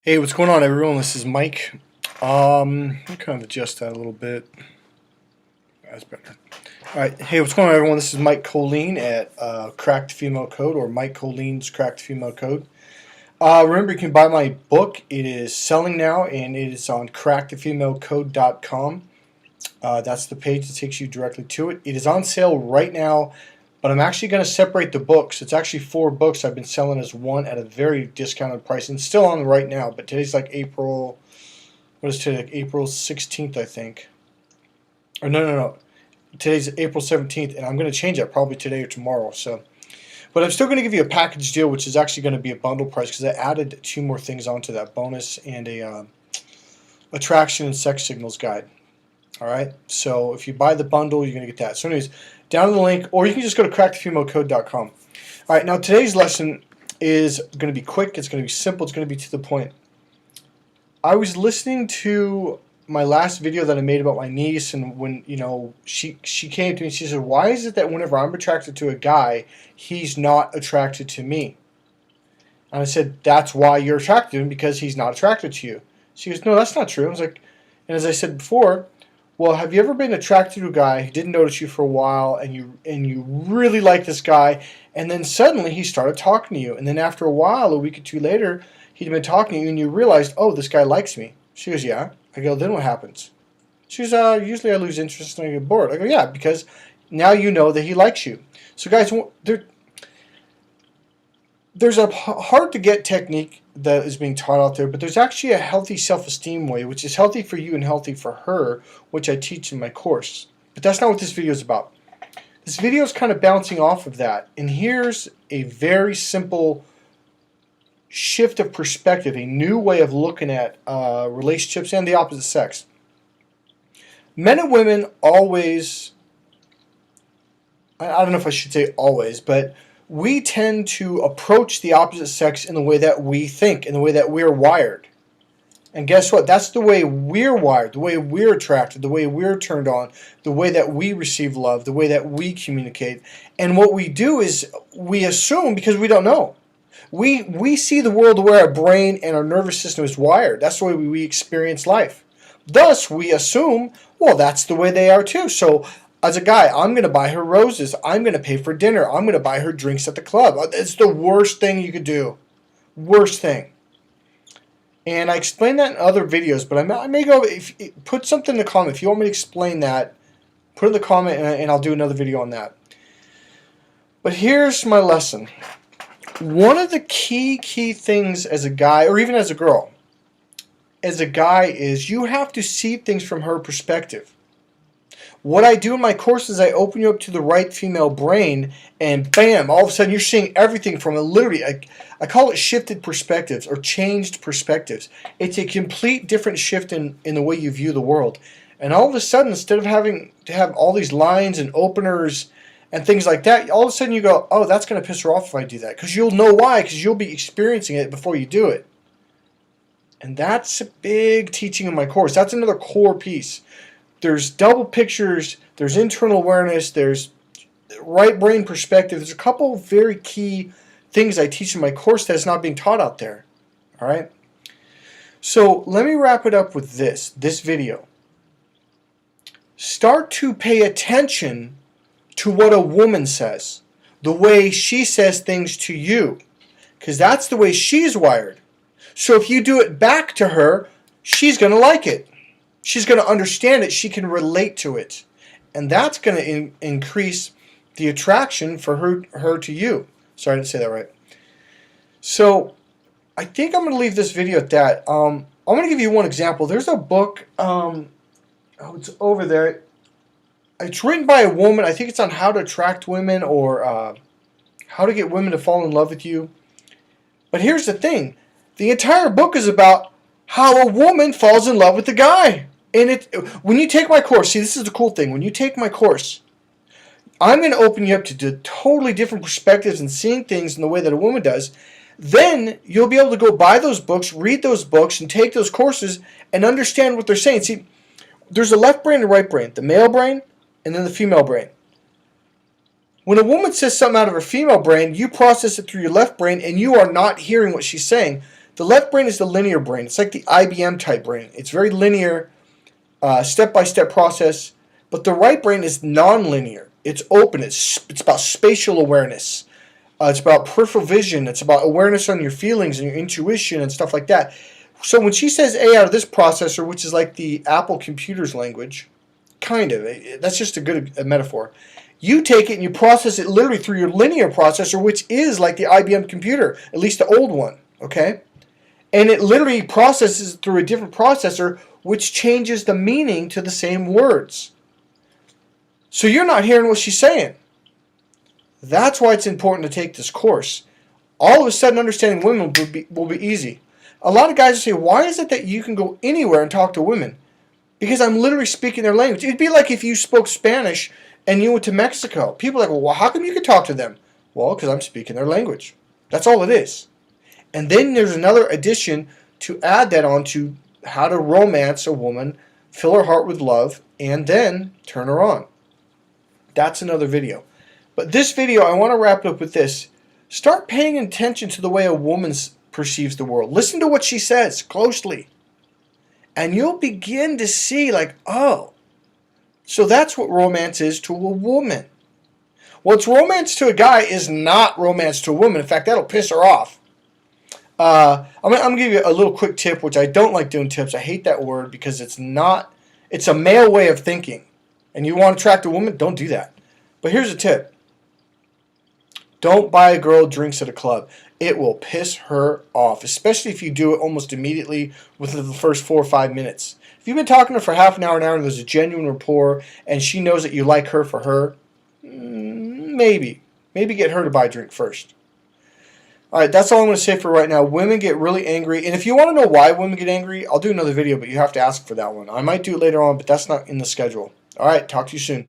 Hey, what's going on, everyone? This is Mike. I'll kind of adjust that a little bit. That's better. All right. Hey, what's going on, everyone? This is Mike Colleen at Cracked Female Code, or Mike Colleen's Cracked Female Code. Remember, you can buy my book. It is selling now, and it is on crackedfemalecode.com. That's the page that takes you directly to it. It is on sale right now, but I'm actually going to separate the books. It's actually 4 books I've been selling as one at a very discounted price. And it's still on right now, but today's like April, what is today? Like April 16th, I think. Or no. Today's April 17th, and I'm going to change that probably today or tomorrow. But I'm still going to give you a package deal, which is actually going to be a bundle price because I added 2 more things onto that bonus and a attraction and sex signals guide. All right, so if you buy the bundle, you're going to get that. So anyways, down in the link, or you can just go to crackedfemalecode.com. All right, now today's lesson is going to be quick. It's going to be simple. It's going to be to the point. I was listening to my last video that I made about my niece, and when she came to me, she said, "Why is it that whenever I'm attracted to a guy, he's not attracted to me?" And I said, "That's why you're attracted to him, because he's not attracted to you." She goes, "No, that's not true." I was like, and as I said before, well, have you ever been attracted to a guy who didn't notice you for a while, and you really like this guy, and then suddenly he started talking to you, and then after a while, a week or 2 later, he'd been talking to you, and you realized, oh, this guy likes me. She goes, "Yeah." I go, "Then what happens?" She goes, "Usually I lose interest and I get bored." I go, "Yeah, because now you know that he likes you." So guys, there's a hard-to-get technique that is being taught out there, but there's actually a healthy self-esteem way, which is healthy for you and healthy for her, which I teach in my course. But that's not what this video is about. This video is kind of bouncing off of that, and here's a very simple shift of perspective, a new way of looking at relationships and the opposite sex. Men and women always, I don't know if I should say always, but we tend to approach the opposite sex in the way that we think, in the way that we're wired. And guess what? That's the way we're wired, the way we're attracted, the way we're turned on, the way that we receive love, the way that we communicate. And what we do is we assume, because we don't know. We see the world the way our brain and our nervous system is wired. That's the way we experience life. Thus, we assume, well, that's the way they are too. So as a guy, I'm going to buy her roses. I'm going to pay for dinner. I'm going to buy her drinks at the club. It's the worst thing you could do. Worst thing. And I explained that in other videos, but I may go, put something in the comment. If you want me to explain that, put it in the comment and I'll do another video on that. But here's my lesson. One of the key things as a guy, or even as a girl, as a guy, is you have to see things from her perspective. What I do in my course is I open you up to the right female brain, and bam, all of a sudden you're seeing everything from literally, I call it shifted perspectives or changed perspectives. It's a complete different shift in the way you view the world. And all of a sudden, instead of having to have all these lines and openers and things like that, all of a sudden you go, oh, that's going to piss her off if I do that. Because you'll know why, because you'll be experiencing it before you do it. And that's a big teaching in my course. That's another core piece. There's double pictures, there's internal awareness, there's right brain perspective. There's a couple very key things I teach in my course that's not being taught out there. All right? So let me wrap it up with this video. Start to pay attention to what a woman says, the way she says things to you, because that's the way she's wired. So if you do it back to her, she's going to like it. She's going to understand it. She can relate to it. And that's going to increase the attraction for her to you. Sorry, I didn't say that right. So I think I'm going to leave this video at that. I'm going to give you one example. There's a book. It's over there. It's written by a woman. I think it's on how to attract women or how to get women to fall in love with you. But here's the thing. The entire book is about how a woman falls in love with the guy. And when you take my course, see, this is the cool thing. When you take my course, I'm going to open you up to totally different perspectives and seeing things in the way that a woman does. Then you'll be able to go buy those books, read those books, and take those courses and understand what they're saying. See, there's a left brain and a right brain, the male brain and then the female brain. When a woman says something out of her female brain, you process it through your left brain and you are not hearing what she's saying. The left brain is the linear brain. It's like the IBM type brain. It's very linear, step-by-step process. But the right brain is non-linear. It's open. It's about spatial awareness. It's about peripheral vision. It's about awareness on your feelings and your intuition and stuff like that. So when she says A out of this processor, which is like the Apple computer's language, kind of, that's just a good metaphor. You take it and you process it literally through your linear processor, which is like the IBM computer, at least the old one, okay? And it literally processes through a different processor, which changes the meaning to the same words. So you're not hearing what she's saying. That's why it's important to take this course. All of a sudden, understanding women will be easy. A lot of guys will say, why is it that you can go anywhere and talk to women? Because I'm literally speaking their language. It'd be like if you spoke Spanish and you went to Mexico. People are like, well, how come you can talk to them? Well, because I'm speaking their language. That's all it is. And then there's another addition to add that on to how to romance a woman, fill her heart with love, and then turn her on. That's another video. But this video, I want to wrap it up with this. Start paying attention to the way a woman perceives the world. Listen to what she says closely. And you'll begin to see like, oh, so that's what romance is to a woman. What's romance to a guy is not romance to a woman. In fact, that'll piss her off. I'm going to give you a little quick tip, which I don't like doing tips. I hate that word because it's a male way of thinking. And you want to attract a woman, don't do that. But here's a tip. Don't buy a girl drinks at a club. It will piss her off, especially if you do it almost immediately within the first 4 or 5 minutes. If you've been talking to her for half an hour, and there's a genuine rapport, and she knows that you like her for her, maybe get her to buy a drink first. All right, that's all I'm going to say for right now. Women get really angry, and if you want to know why women get angry, I'll do another video, but you have to ask for that one. I might do it later on, but that's not in the schedule. All right, talk to you soon.